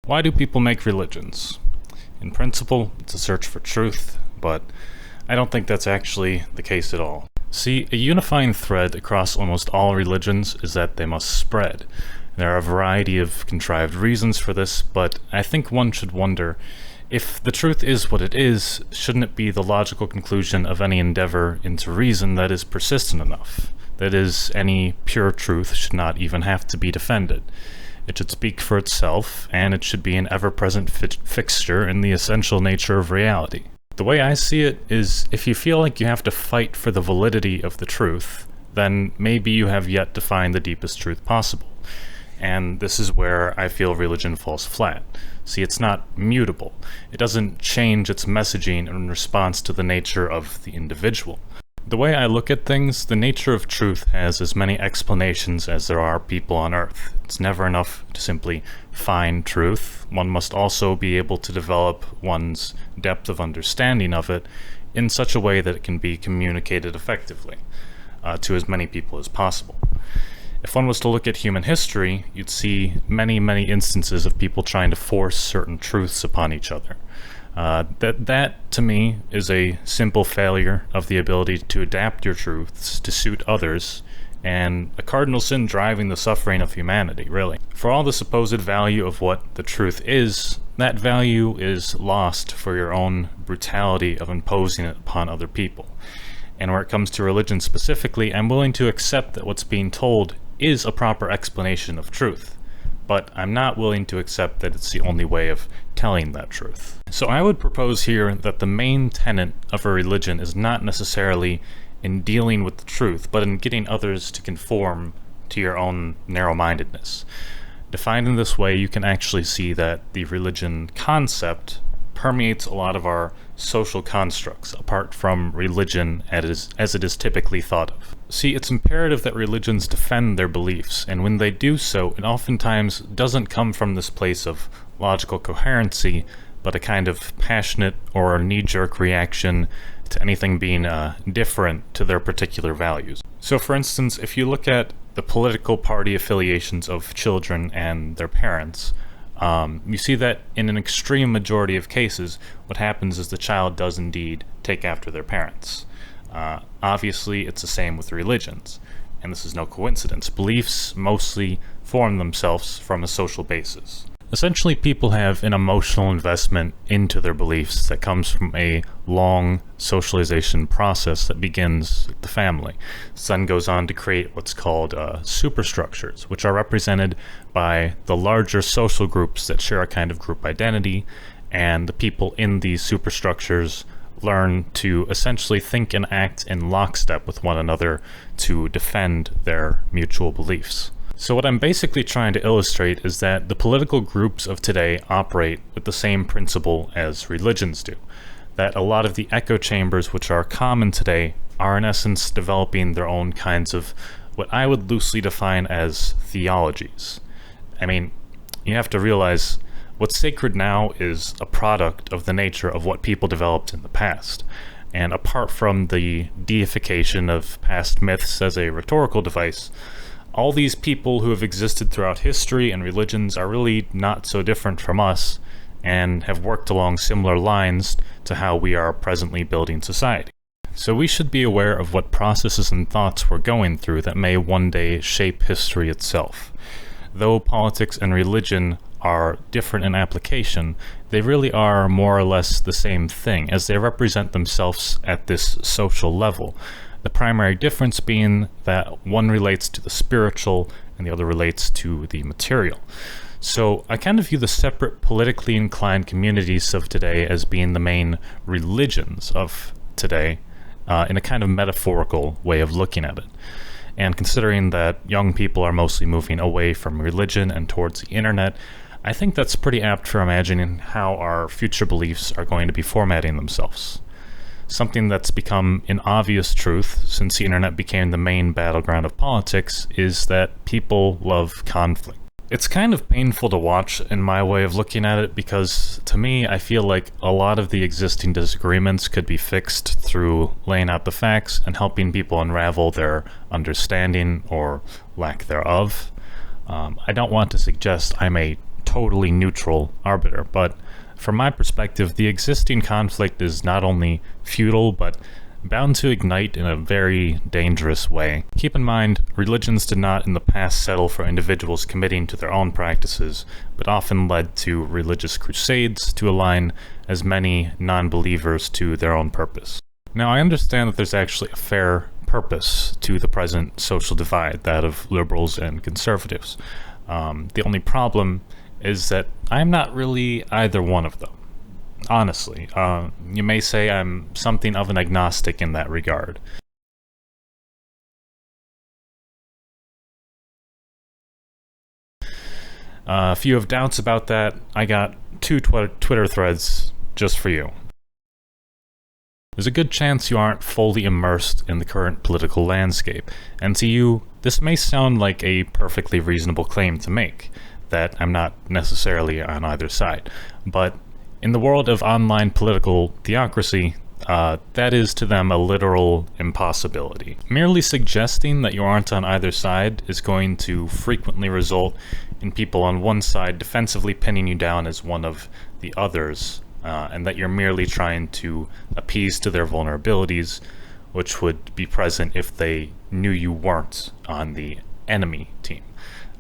Why do people make religions? In principle, it's a search for truth, but I don't think that's actually the case at all. See, a unifying thread across almost all religions is that they must spread. There are a variety of contrived reasons for this, but I think one should wonder, if the truth is what it is, shouldn't it be the logical conclusion of any endeavor into reason that is persistent enough? That is, any pure truth should not even have to be defended. It should speak for itself, and it should be an ever-present fixture in the essential nature of reality. The way I see it is, if you feel like you have to fight for the validity of the truth, then maybe you have yet to find the deepest truth possible. And this is where I feel religion falls flat. See, it's not mutable. It doesn't change its messaging in response to the nature of the individual. The way I look at things, the nature of truth has as many explanations as there are people on Earth. It's never enough to simply find truth. One must also be able to develop one's depth of understanding of it in such a way that it can be communicated effectively to as many people as possible. If one was to look at human history, you'd see many, many instances of people trying to force certain truths upon each other. That to me is a simple failure of the ability to adapt your truths to suit others, and a cardinal sin driving the suffering of humanity, really. For all the supposed value of what the truth is, that value is lost for your own brutality of imposing it upon other people. And where it comes to religion specifically, I'm willing to accept that what's being told is a proper explanation of truth. But I'm not willing to accept that it's the only way of telling that truth. So I would propose here that the main tenet of a religion is not necessarily in dealing with the truth, but in getting others to conform to your own narrow-mindedness. Defined in this way, you can actually see that the religion concept permeates a lot of our social constructs, apart from religion as it is typically thought of. See, it's imperative that religions defend their beliefs, and when they do so, it oftentimes doesn't come from this place of logical coherency, but a kind of passionate or knee-jerk reaction to anything being different to their particular values. So for instance, if you look at the political party affiliations of children and their parents, you see that in an extreme majority of cases, what happens is the child does indeed take after their parents. Obviously, it's the same with religions, and this is no coincidence. Beliefs mostly form themselves from a social basis. Essentially, people have an emotional investment into their beliefs that comes from a long socialization process that begins with the family. This then goes on to create what's called superstructures, which are represented by the larger social groups that share a kind of group identity, and the people in these superstructures learn to essentially think and act in lockstep with one another to defend their mutual beliefs. So what I'm basically trying to illustrate is that the political groups of today operate with the same principle as religions do. That a lot of the echo chambers which are common today are in essence developing their own kinds of what I would loosely define as theologies. I mean, you have to realize what's sacred now is a product of the nature of what people developed in the past. And apart from the deification of past myths as a rhetorical device, all these people who have existed throughout history and religions are really not so different from us and have worked along similar lines to how we are presently building society. So we should be aware of what processes and thoughts we're going through that may one day shape history itself. Though politics and religion are different in application, they really are more or less the same thing, as they represent themselves at this social level. The primary difference being that one relates to the spiritual and the other relates to the material. So I kind of view the separate politically inclined communities of today as being the main religions of today, in a kind of metaphorical way of looking at it. And considering that young people are mostly moving away from religion and towards the internet, I think that's pretty apt for imagining how our future beliefs are going to be formatting themselves. Something that's become an obvious truth since the internet became the main battleground of politics is that people love conflict. It's kind of painful to watch in my way of looking at it because, to me, I feel like a lot of the existing disagreements could be fixed through laying out the facts and helping people unravel their understanding or lack thereof. I don't want to suggest I'm a totally neutral arbiter, but from my perspective, the existing conflict is not only futile, but bound to ignite in a very dangerous way. Keep in mind, religions did not in the past settle for individuals committing to their own practices, but often led to religious crusades to align as many non-believers to their own purpose. Now, I understand that there's actually a fair purpose to the present social divide, that of liberals and conservatives. The only problem is that I'm not really either one of them. Honestly, you may say I'm something of an agnostic in that regard. If you have doubts about that, I got 2 Twitter threads just for you. There's a good chance you aren't fully immersed in the current political landscape, and to you, this may sound like a perfectly reasonable claim to make, that I'm not necessarily on either side, but in the world of online political theocracy, that is to them a literal impossibility. Merely suggesting that you aren't on either side is going to frequently result in people on one side defensively pinning you down as one of the others, and that you're merely trying to appease to their vulnerabilities, which would be present if they knew you weren't on the enemy team.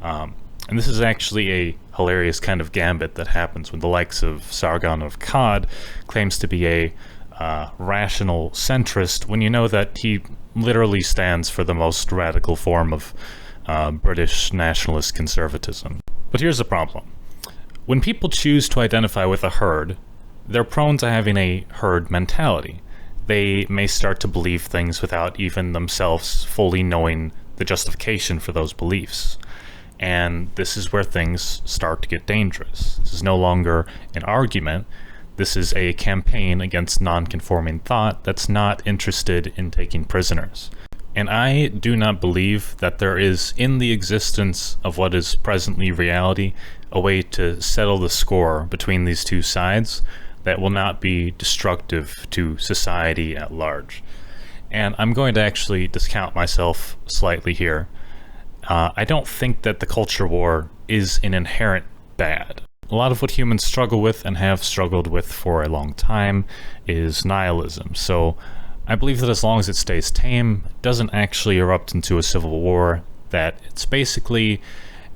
And this is actually a hilarious kind of gambit that happens when the likes of Sargon of Akkad claims to be a rational centrist, when you know that he literally stands for the most radical form of British nationalist conservatism. But here's the problem. When people choose to identify with a herd, they're prone to having a herd mentality. They may start to believe things without even themselves fully knowing the justification for those beliefs. And this is where things start to get dangerous. This is no longer an argument. This is a campaign against non-conforming thought that's not interested in taking prisoners. And I do not believe that there is, in the existence of what is presently reality, a way to settle the score between these two sides that will not be destructive to society at large. And I'm going to actually discount myself slightly here. I don't think that the culture war is an inherent bad. A lot of what humans struggle with and have struggled with for a long time is nihilism. So I believe that as long as it stays tame, doesn't actually erupt into a civil war, that it's basically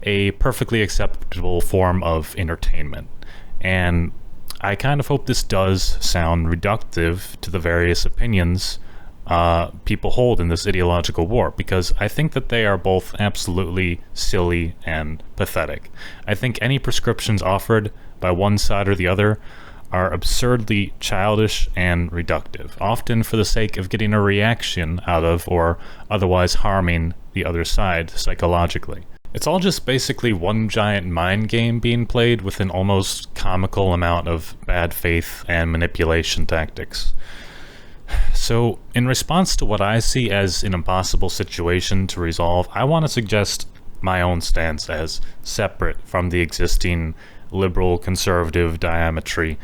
a perfectly acceptable form of entertainment. And I kind of hope this does sound reductive to the various opinions people hold in this ideological war, because I think that they are both absolutely silly and pathetic. I think any prescriptions offered by one side or the other are absurdly childish and reductive, often for the sake of getting a reaction out of or otherwise harming the other side psychologically. It's all just basically one giant mind game being played with an almost comical amount of bad faith and manipulation tactics. So, in response to what I see as an impossible situation to resolve, I want to suggest my own stance as separate from the existing liberal-conservative diametry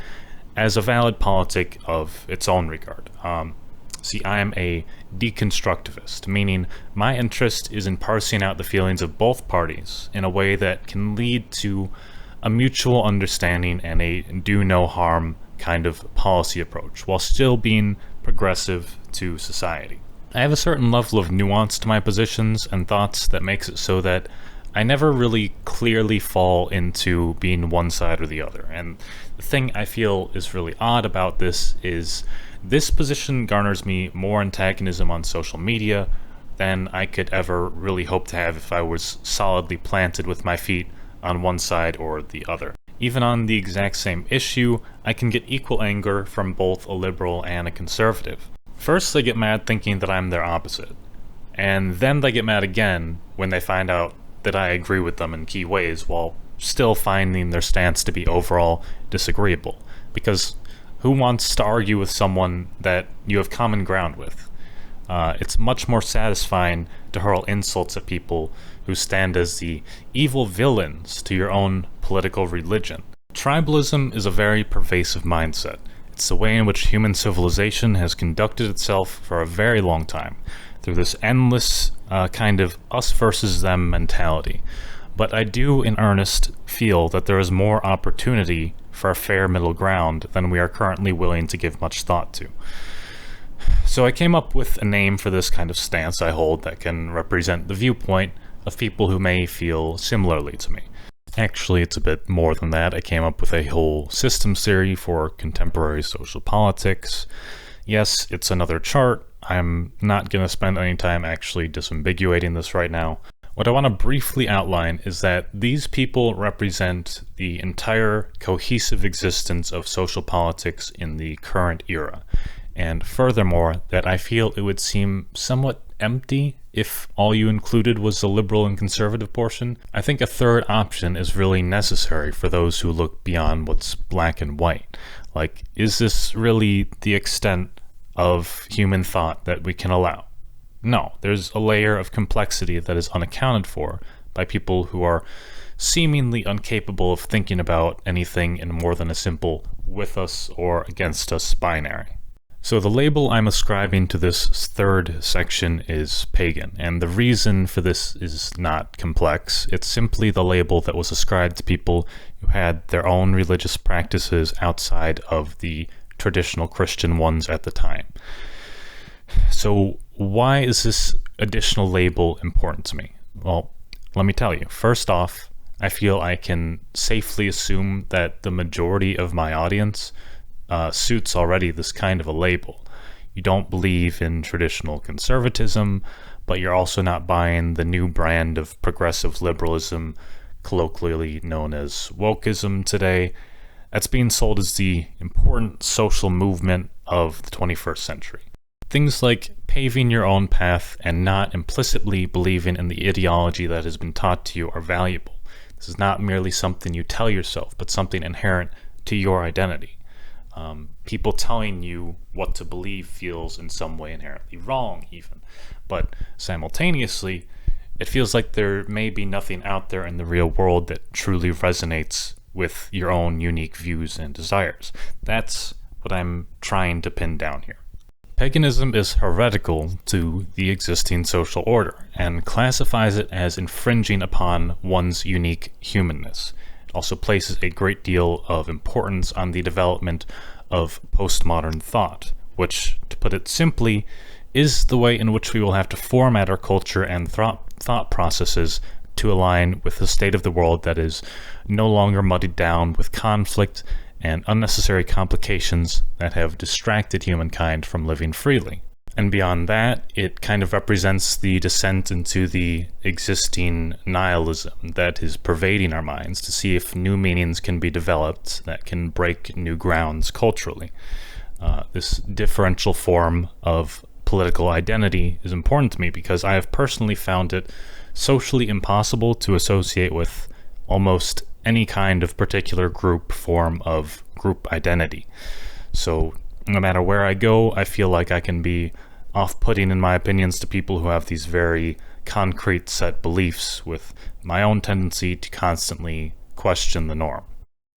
as a valid politic of its own regard. See, I am a deconstructivist, meaning my interest is in parsing out the feelings of both parties in a way that can lead to a mutual understanding and a do-no-harm kind of policy approach, while still being progressive to society. I have a certain level of nuance to my positions and thoughts that makes it so that I never really clearly fall into being one side or the other. And the thing I feel is really odd about this is this position garners me more antagonism on social media than I could ever really hope to have if I was solidly planted with my feet on one side or the other. Even on the exact same issue, I can get equal anger from both a liberal and a conservative. First, they get mad thinking that I'm their opposite, and then they get mad again when they find out that I agree with them in key ways, while still finding their stance to be overall disagreeable. Because who wants to argue with someone that you have common ground with? It's much more satisfying to hurl insults at people who stand as the evil villains to your own political religion. Tribalism is a very pervasive mindset. It's the way in which human civilization has conducted itself for a very long time, through this endless kind of us versus them mentality. but I do in earnest feel that there is more opportunity for a fair middle ground than we are currently willing to give much thought to. So I came up with a name for this kind of stance I hold that can represent the viewpoint of people who may feel similarly to me. Actually, it's a bit more than that. I came up with a whole systems theory for contemporary social politics. Yes, it's another chart. I'm not going to spend any time actually disambiguating this right now. What I want to briefly outline is that these people represent the entire cohesive existence of social politics in the current era. And furthermore, that I feel it would seem somewhat empty if all you included was the liberal and conservative portion. I think a third option is really necessary for those who look beyond what's black and white. Like, is this really the extent of human thought that we can allow? No, there's a layer of complexity that is unaccounted for by people who are seemingly incapable of thinking about anything in more than a simple with us or against us binary. So the label I'm ascribing to this third section is pagan, and the reason for this is not complex. It's simply the label that was ascribed to people who had their own religious practices outside of the traditional Christian ones at the time. So why is this additional label important to me? Well, let me tell you. First off, I feel I can safely assume that the majority of my audience suits already this kind of a label. You don't believe in traditional conservatism, but you're also not buying the new brand of progressive liberalism, colloquially known as wokeism today, that's being sold as the important social movement of the 21st century. Things like paving your own path and not implicitly believing in the ideology that has been taught to you are valuable. This is not merely something you tell yourself, but something inherent to your identity. People telling you what to believe feels in some way inherently wrong even, but simultaneously it feels like there may be nothing out there in the real world that truly resonates with your own unique views and desires. That's what I'm trying to pin down here. Paganism is heretical to the existing social order and classifies it as infringing upon one's unique humanness. Also places a great deal of importance on the development of postmodern thought, which, to put it simply, is the way in which we will have to format our culture and thought processes to align with the state of the world that is no longer muddied down with conflict and unnecessary complications that have distracted humankind from living freely. And beyond that, it kind of represents the descent into the existing nihilism that is pervading our minds to see if new meanings can be developed that can break new grounds culturally. This differential form of political identity is important to me because I have personally found it socially impossible to associate with almost any kind of particular group form of group identity. So no matter where I go, I feel like I can be off-putting in my opinions to people who have these very concrete set beliefs with my own tendency to constantly question the norm.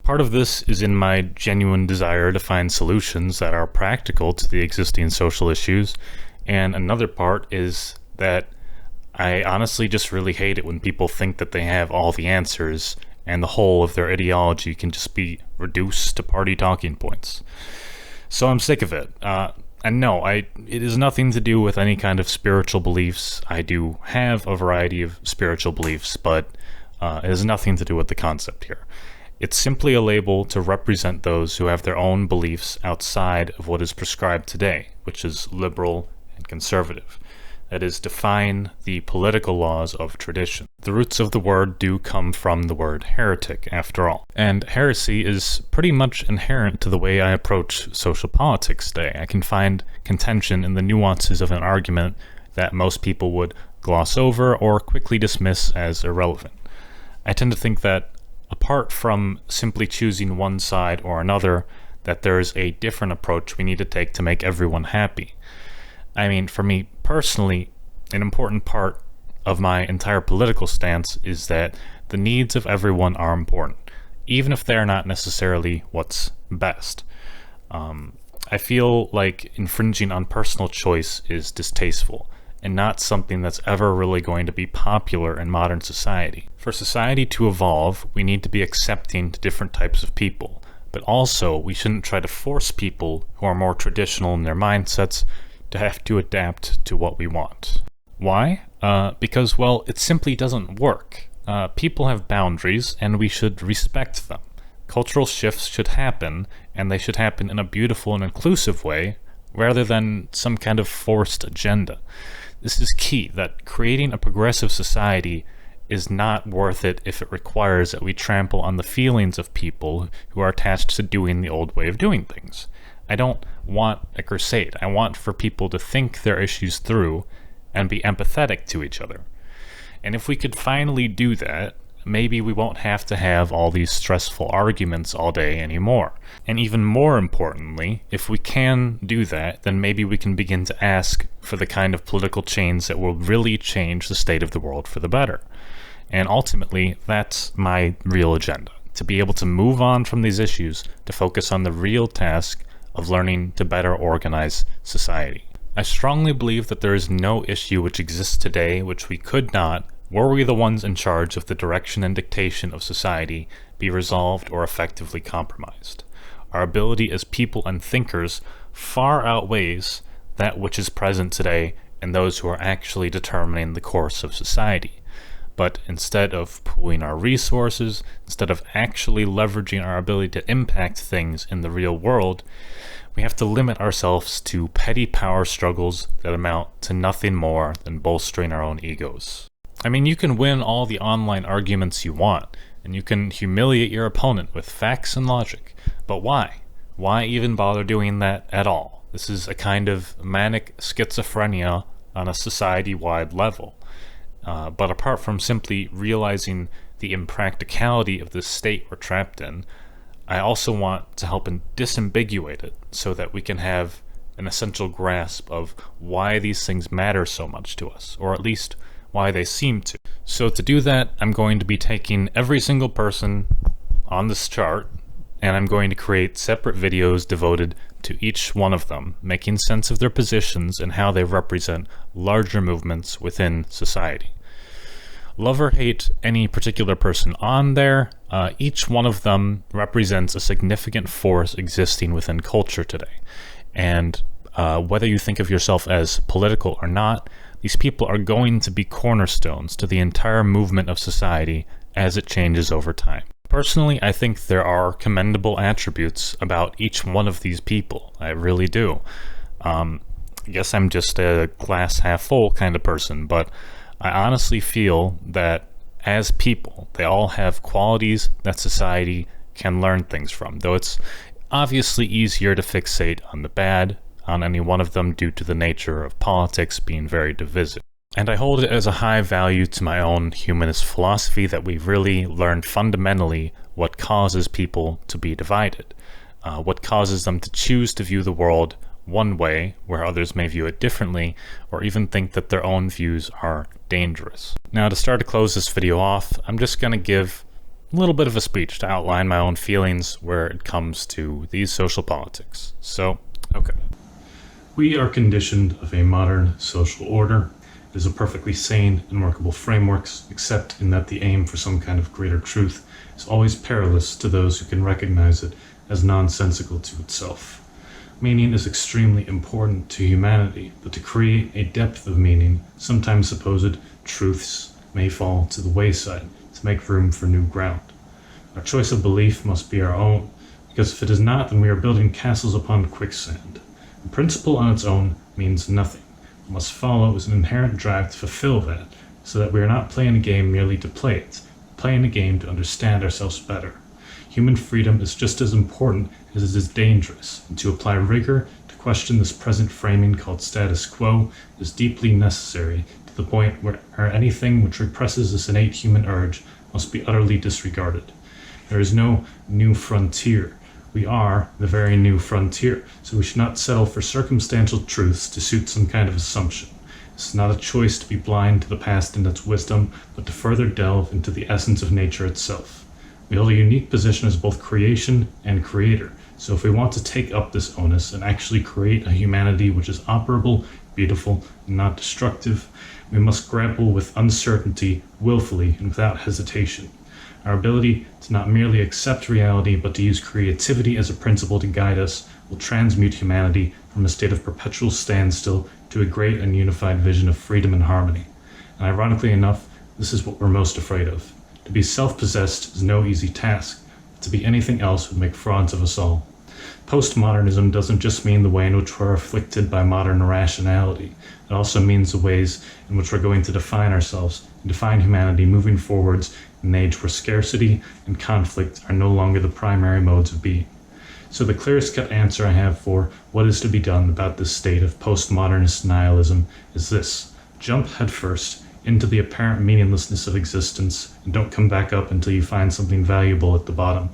Part of this is in my genuine desire to find solutions that are practical to the existing social issues, and another part is that I honestly just really hate it when people think that they have all the answers and the whole of their ideology can just be reduced to party talking points. So I'm sick of it. And no, it is nothing to do with any kind of spiritual beliefs. I do have a variety of spiritual beliefs, but it has nothing to do with the concept here. It's simply a label to represent those who have their own beliefs outside of what is prescribed today, which is liberal and conservative. That is, define the political laws of tradition. The roots of the word do come from the word heretic, after all. And heresy is pretty much inherent to the way I approach social politics today. I can find contention in the nuances of an argument that most people would gloss over or quickly dismiss as irrelevant. I tend to think that apart from simply choosing one side or another, that there is a different approach we need to take to make everyone happy. I mean, for me personally, an important part of my entire political stance is that the needs of everyone are important, even if they're not necessarily what's best. I feel like infringing on personal choice is distasteful, and not something that's ever really going to be popular in modern society. For society to evolve, we need to be accepting to different types of people, but also we shouldn't try to force people who are more traditional in their mindsets to have to adapt to what we want. Why? Because, well, it simply doesn't work. People have boundaries, and we should respect them. Cultural shifts should happen, and they should happen in a beautiful and inclusive way, rather than some kind of forced agenda. This is key, that creating a progressive society is not worth it if it requires that we trample on the feelings of people who are attached to doing the old way of doing things. I don't want a crusade. I want for people to think their issues through and be empathetic to each other. And if we could finally do that, maybe we won't have to have all these stressful arguments all day anymore. And even more importantly, if we can do that, then maybe we can begin to ask for the kind of political change that will really change the state of the world for the better. And ultimately, that's my real agenda, to be able to move on from these issues to focus on the real task of learning to better organize society. I strongly believe that there is no issue which exists today which we could not, were we the ones in charge of the direction and dictation of society, be resolved or effectively compromised. Our ability as people and thinkers far outweighs that which is present today in those who are actually determining the course of society. But instead of pooling our resources, instead of actually leveraging our ability to impact things in the real world, we have to limit ourselves to petty power struggles that amount to nothing more than bolstering our own egos. I mean, you can win all the online arguments you want, and you can humiliate your opponent with facts and logic, but why? Why even bother doing that at all? This is a kind of manic schizophrenia on a society-wide level. But apart from simply realizing the impracticality of the state we're trapped in, I also want to help disambiguate it so that we can have an essential grasp of why these things matter so much to us, or at least why they seem to. So to do that, I'm going to be taking every single person on this chart, and I'm going to create separate videos devoted to each one of them, making sense of their positions and how they represent larger movements within society. Love or hate any particular person on there, each one of them represents a significant force existing within culture today. And whether you think of yourself as political or not, these people are going to be cornerstones to the entire movement of society as it changes over time. Personally, I think there are commendable attributes about each one of these people. I really do. I guess I'm just a glass half full kind of person, but I honestly feel that as people, they all have qualities that society can learn things from, though it's obviously easier to fixate on the bad on any one of them due to the nature of politics being very divisive. And I hold it as a high value to my own humanist philosophy that we really learn fundamentally what causes people to be divided, what causes them to choose to view the world one way where others may view it differently, or even think that their own views are dangerous. Now, to start to close this video off, I'm just going to give a little bit of a speech to outline my own feelings where it comes to these social politics. So, okay. We are conditioned of a modern social order. It is a perfectly sane and workable framework, except in that the aim for some kind of greater truth is always perilous to those who can recognize it as nonsensical to itself. Meaning is extremely important to humanity, but to create a depth of meaning, sometimes supposed truths may fall to the wayside to make room for new ground. Our choice of belief must be our own, because if it is not, then we are building castles upon quicksand. The principle on its own means nothing. What must follow is an inherent drive to fulfill that, so that we are not playing a game merely to play it, but playing a game to understand ourselves better. Human freedom is just as important as it is dangerous, and to apply rigor to question this present framing called status quo is deeply necessary to the point where anything which represses this innate human urge must be utterly disregarded. There is no new frontier. We are the very new frontier, so we should not settle for circumstantial truths to suit some kind of assumption. This is not a choice to be blind to the past and its wisdom, but to further delve into the essence of nature itself. We hold a unique position as both creation and creator, so if we want to take up this onus and actually create a humanity which is operable beautiful and not destructive. We must grapple with uncertainty willfully and without hesitation. Our ability to not merely accept reality, but to use creativity as a principle to guide us, will transmute humanity from a state of perpetual standstill to a great and unified vision of freedom and harmony. And ironically enough, this is what we're most afraid of. To be self-possessed is no easy task, but to be anything else would make frauds of us all. Postmodernism doesn't just mean the way in which we're afflicted by modern irrationality. It also means the ways in which we're going to define ourselves and define humanity moving forwards in an age where scarcity and conflict are no longer the primary modes of being. So the clearest cut answer I have for what is to be done about this state of postmodernist nihilism is this: jump headfirst into the apparent meaninglessness of existence and don't come back up until you find something valuable at the bottom.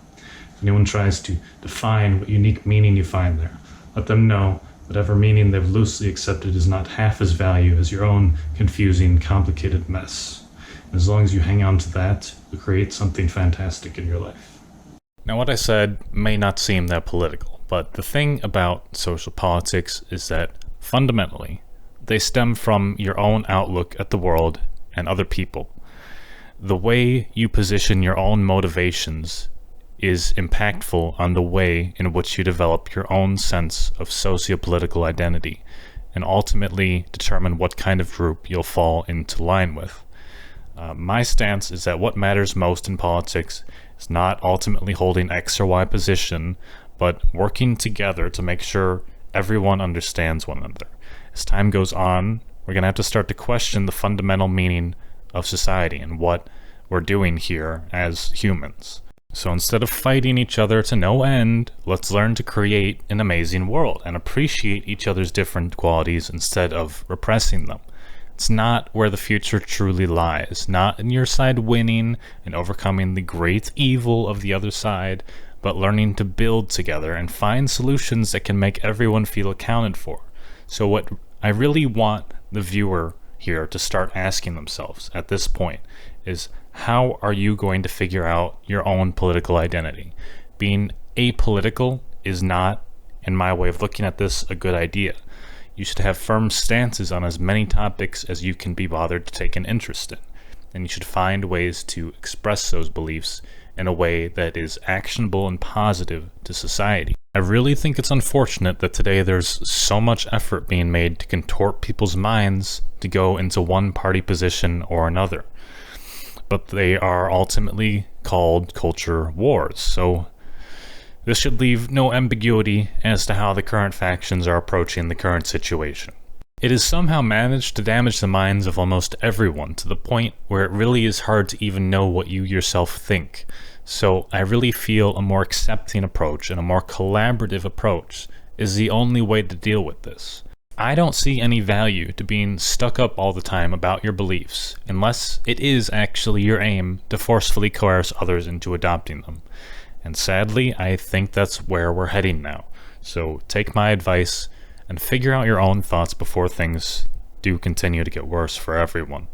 If anyone tries to define what unique meaning you find there, let them know whatever meaning they've loosely accepted is not half as value as your own confusing, complicated mess. And as long as you hang on to that, you'll create something fantastic in your life. Now, what I said may not seem that political, but the thing about social politics is that fundamentally, they stem from your own outlook at the world and other people. The way you position your own motivations is impactful on the way in which you develop your own sense of socio-political identity and ultimately determine what kind of group you'll fall into line with. My stance is that what matters most in politics is not ultimately holding X or Y position, but working together to make sure everyone understands one another. As time goes on, we're going to have to start to question the fundamental meaning of society and what we're doing here as humans. So instead of fighting each other to no end, let's learn to create an amazing world and appreciate each other's different qualities instead of repressing them. It's not where the future truly lies, not in your side winning and overcoming the great evil of the other side, but learning to build together and find solutions that can make everyone feel accounted for. So what I really want the viewer here to start asking themselves at this point is, how are you going to figure out your own political identity? Being apolitical is not, in my way of looking at this, a good idea. You should have firm stances on as many topics as you can be bothered to take an interest in, and you should find ways to express those beliefs in a way that is actionable and positive to society. I really think it's unfortunate that today there's so much effort being made to contort people's minds to go into one party position or another. But they are ultimately called culture wars, so this should leave no ambiguity as to how the current factions are approaching the current situation. It has somehow managed to damage the minds of almost everyone to the point where it really is hard to even know what you yourself think. So I really feel a more accepting approach and a more collaborative approach is the only way to deal with this. I don't see any value to being stuck up all the time about your beliefs, unless it is actually your aim to forcefully coerce others into adopting them. And sadly, I think that's where we're heading now. So take my advice and figure out your own thoughts before things do continue to get worse for everyone.